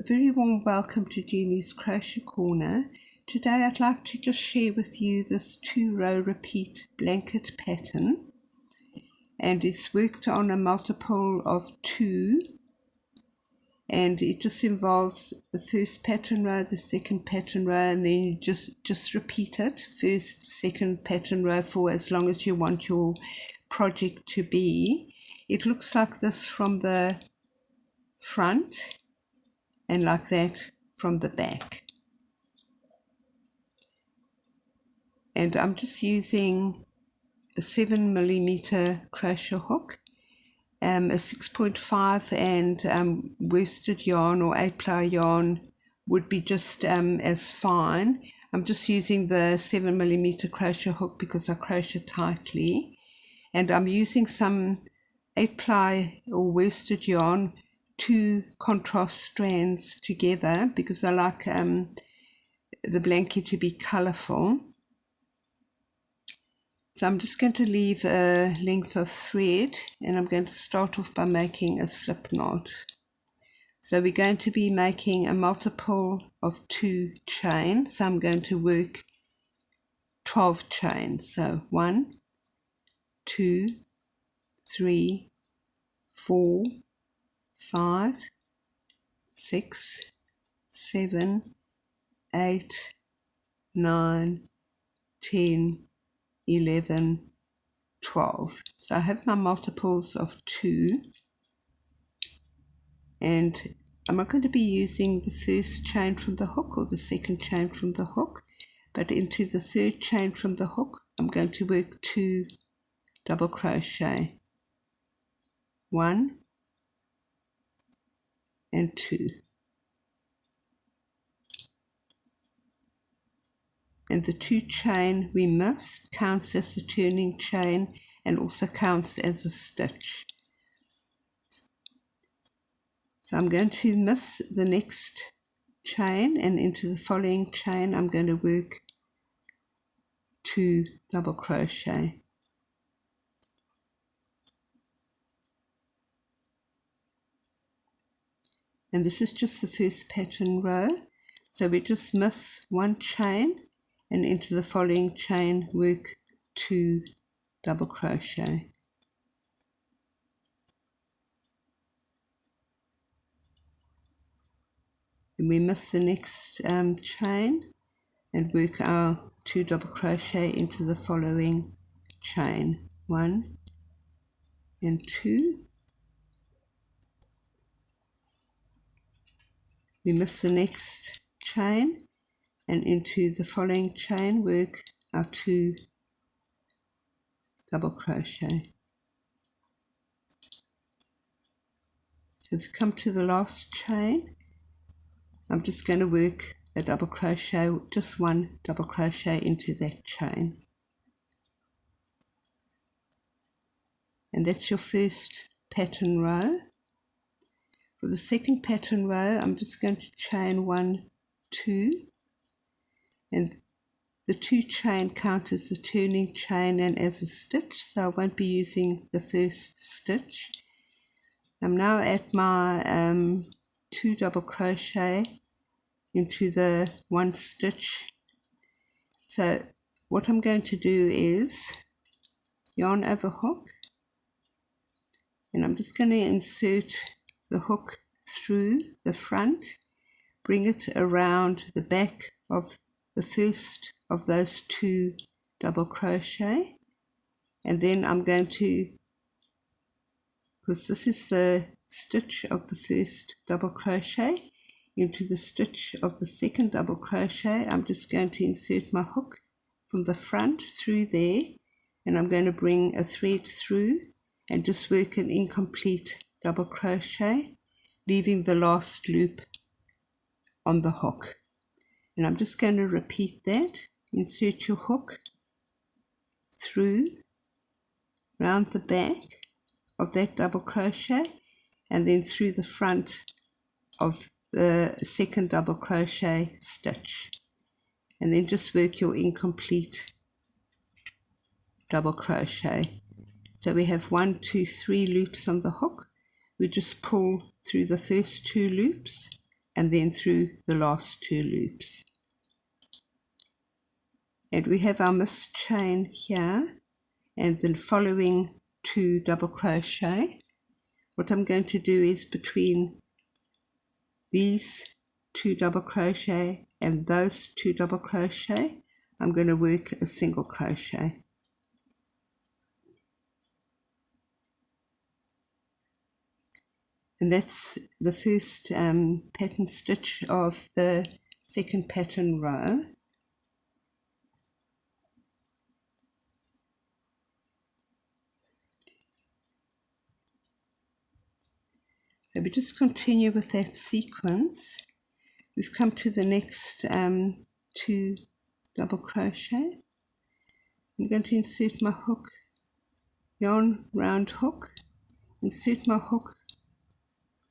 A very warm welcome to Genie's Crochet Corner. Today I'd like to just share with you this 2-row repeat blanket pattern, and it's worked on a multiple of 2, and it just involves the first pattern row, the second pattern row, and then you just repeat it, first, second pattern row for as long as you want your project to be. It looks like this from the front and like that from the back. And I'm just using a 7mm crochet hook, a 6.5 and worsted yarn or 8-ply yarn would be just as fine. I'm just using the 7mm crochet hook because I crochet tightly, and I'm using some 8-ply or worsted yarn, 2 contrast strands together because I like the blanket to be colourful. So I'm just going to leave a length of thread, and I'm going to start off by making a slip knot. So we're going to be making a multiple of 2 chains. So I'm going to work 12 chains. So 1, 2, 3, 4, 5, 6, 7, 8, 9, 10, 11, 12. So I have my multiples of 2, and I'm not going to be using the first chain from the hook or the second chain from the hook, but into the third chain from the hook I'm going to work 2 double crochet, 1 and 2, and the 2 chain we missed counts as the turning chain and also counts as a stitch. So I'm going to miss the next chain, and into the following chain I'm going to work 2 double crochet. And this is just the first pattern row, so we just miss 1 chain and into the following chain work 2 double crochet. And we miss the next chain and work our 2 double crochet into the following chain, 1 and 2. We miss the next chain and into the following chain work our 2 double crochet. So we've come to the last chain. I'm just going to work a double crochet, just 1 double crochet into that chain, and that's your first pattern row. For the second pattern row I'm just going to chain 1, 2, and the 2 chain count as the turning chain and as a stitch, so I won't be using the first stitch. I'm now at my 2 double crochet into the 1 stitch. So what I'm going to do is yarn over hook, and I'm just going to insert the hook through the front, bring it around the back of the first of those 2 double crochet, and then I'm going to, because this is the stitch of the first double crochet, into the stitch of the second double crochet I'm just going to insert my hook from the front through there, and I'm going to bring a thread through and just work an incomplete double crochet, leaving the last loop on the hook. And I'm just going to repeat that. Insert your hook through round the back of that double crochet and then through the front of the second double crochet stitch, and then just work your incomplete double crochet. So we have 1, 2, 3 loops on the hook. We just pull through the first 2 loops and then through the last 2 loops. And we have our missed chain here and the following 2 double crochet. What I'm going to do is between these 2 double crochet and those 2 double crochet, I'm going to work a single crochet. And that's the first pattern stitch of the second pattern row. So we just continue with that sequence. We've come to the next 2 double crochet. I'm going to insert my hook, yarn round hook, insert my hook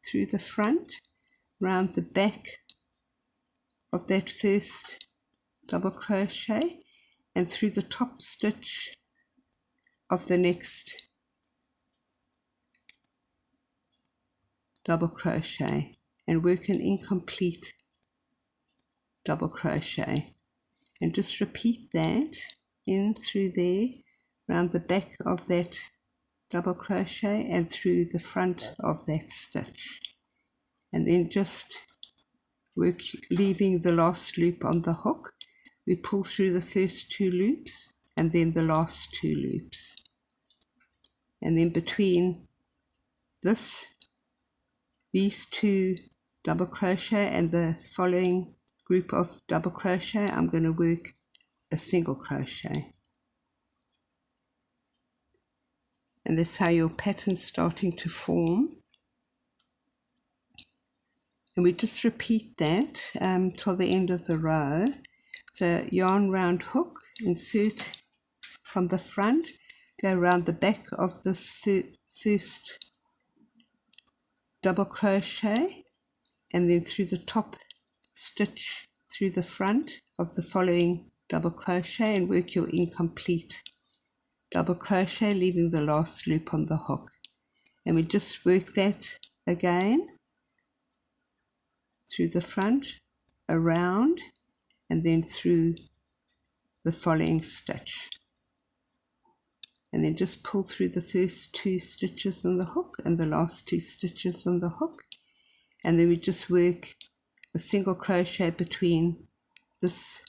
through the front, round the back of that first double crochet and through the top stitch of the next double crochet and work an incomplete double crochet, and just repeat that in through there, round the back of that double crochet and through the front of that stitch, and then just work leaving the last loop on the hook. We pull through the first 2 loops and then the last 2 loops, and then between these 2 double crochet and the following group of double crochet, I'm going to work a single crochet. And that's how your pattern's starting to form. And we just repeat that till the end of the row. So yarn round hook, insert from the front, go around the back of this first double crochet and then through the top stitch through the front of the following double crochet and work your incomplete double crochet, leaving the last loop on the hook. And we just work that again through the front, around, and then through the following stitch. And then just pull through the first 2 stitches on the hook and the last 2 stitches on the hook. And then we just work a single crochet between this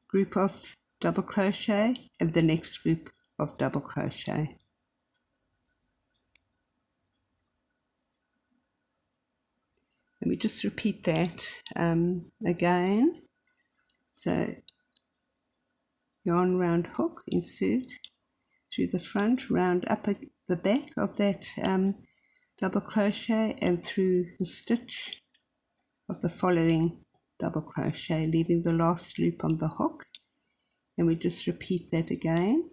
group of double crochet and the next group of double crochet. And we just repeat that again. So yarn round hook, insert through the front, round up the back of that double crochet and through the stitch of the following double crochet, leaving the last loop on the hook. And we just repeat that again.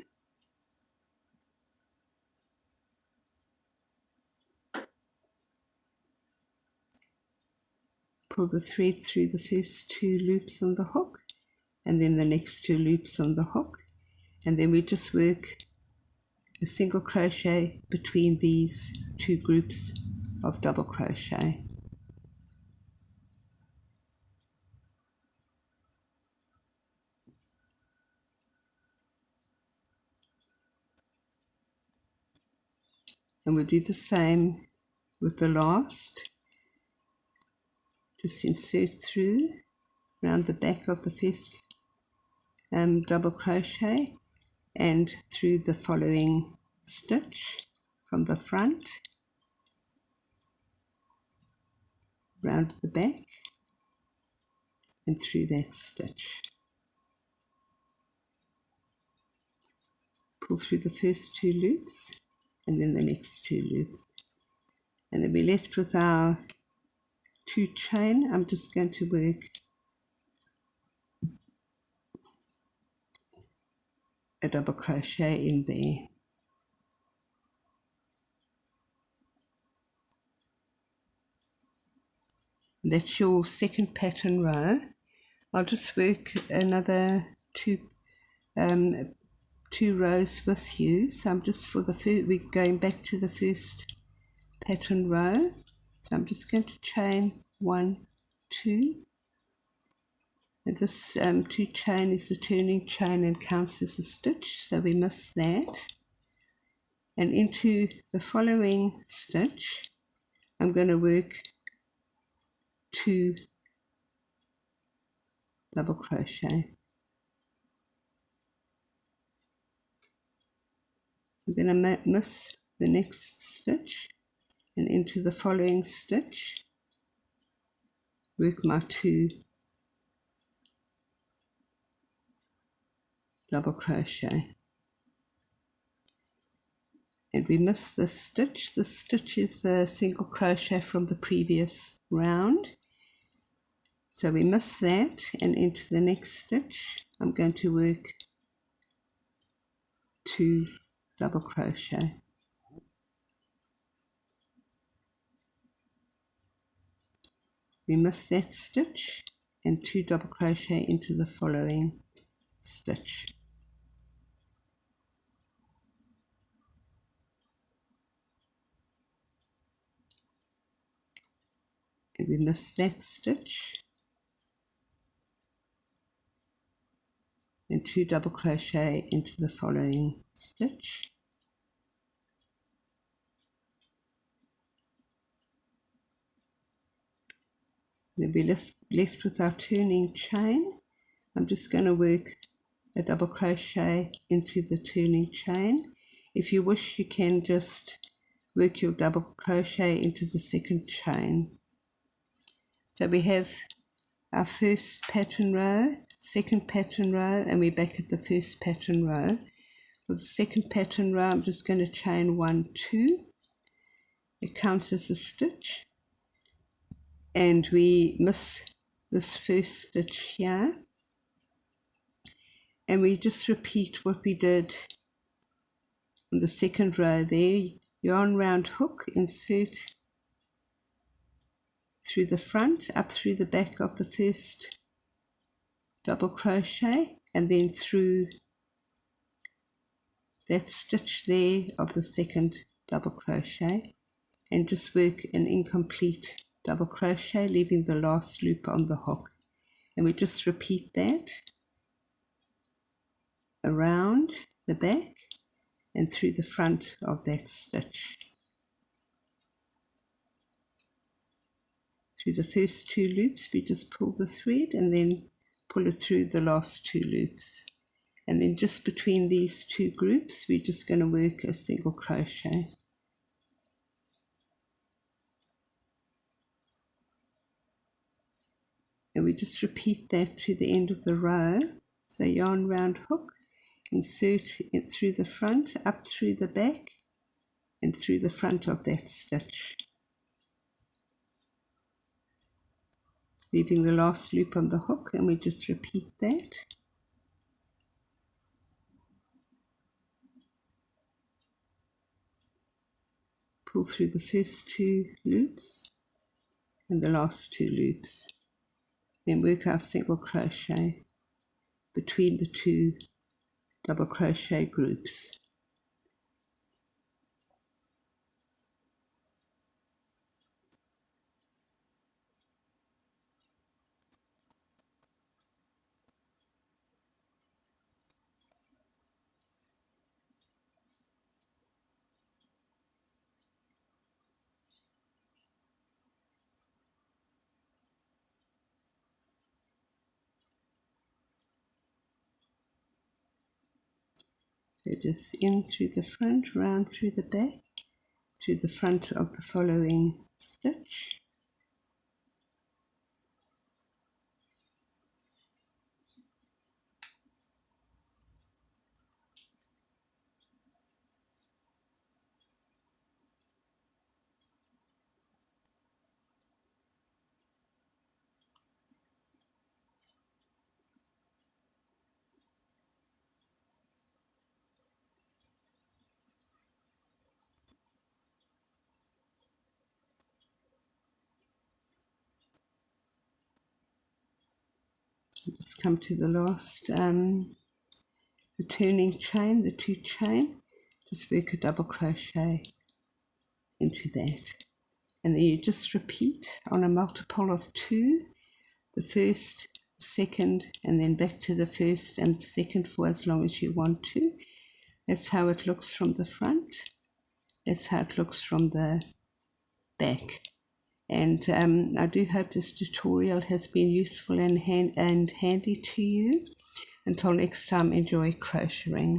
Pull the thread through the first 2 loops on the hook and then the next 2 loops on the hook, and then we just work a single crochet between these 2 groups of double crochet. And we'll do the same with the last. Just insert through around the back of the first double crochet and through the following stitch from the front, round the back and through that stitch. Pull through the first 2 loops and then the next 2 loops, and then we're left with our 2 chain. I'm just going to work a double crochet in there. That's your second pattern row. I'll just work another 2 rows with you. So I'm just we're going back to the first pattern row. So I'm just going to chain 1, 2, and this 2 chain is the turning chain and counts as a stitch, so we miss that. And into the following stitch I'm going to work 2 double crochet. I'm going to miss the next stitch, and into the following stitch work my 2 double crochet, and we miss this stitch. This stitch is a single crochet from the previous round, so we miss that, and into the next stitch I'm going to work 2 double crochet. We miss that stitch and 2 double crochet into the following stitch. And we miss that stitch and 2 double crochet into the following stitch. Then we're left with our turning chain. I'm just going to work a double crochet into the turning chain. If you wish, you can just work your double crochet into the second chain. So we have our first pattern row, second pattern row, and we're back at the first pattern row. For the second pattern row I'm just going to chain 1, 2. It counts as a stitch, and we miss this first stitch here, and we just repeat what we did on the second row there. Yarn round hook, insert through the front, up through the back of the first double crochet, and then through that stitch there of the second double crochet, and just work an incomplete double crochet, leaving the last loop on the hook. And we just repeat that around the back and through the front of that stitch. Through the first 2 loops we just pull the thread and then pull it through the last 2 loops, and then just between these 2 groups we're just going to work a single crochet. And we just repeat that to the end of the row. So yarn round hook, insert it through the front, up through the back and through the front of that stitch, leaving the last loop on the hook, and we just repeat that. Pull through the first 2 loops and the last 2 loops, then work our single crochet between the 2 double crochet groups. So just in through the front, round through the back, through the front of the following stitch. Just come to the last the turning chain, the 2 chain, just work a double crochet into that, and then you just repeat on a multiple of 2, the first, second, and then back to the first and the second for as long as you want to. That's how it looks from the front. That's how it looks from the back. And I do hope this tutorial has been useful and handy to you. Until next time, enjoy crocheting.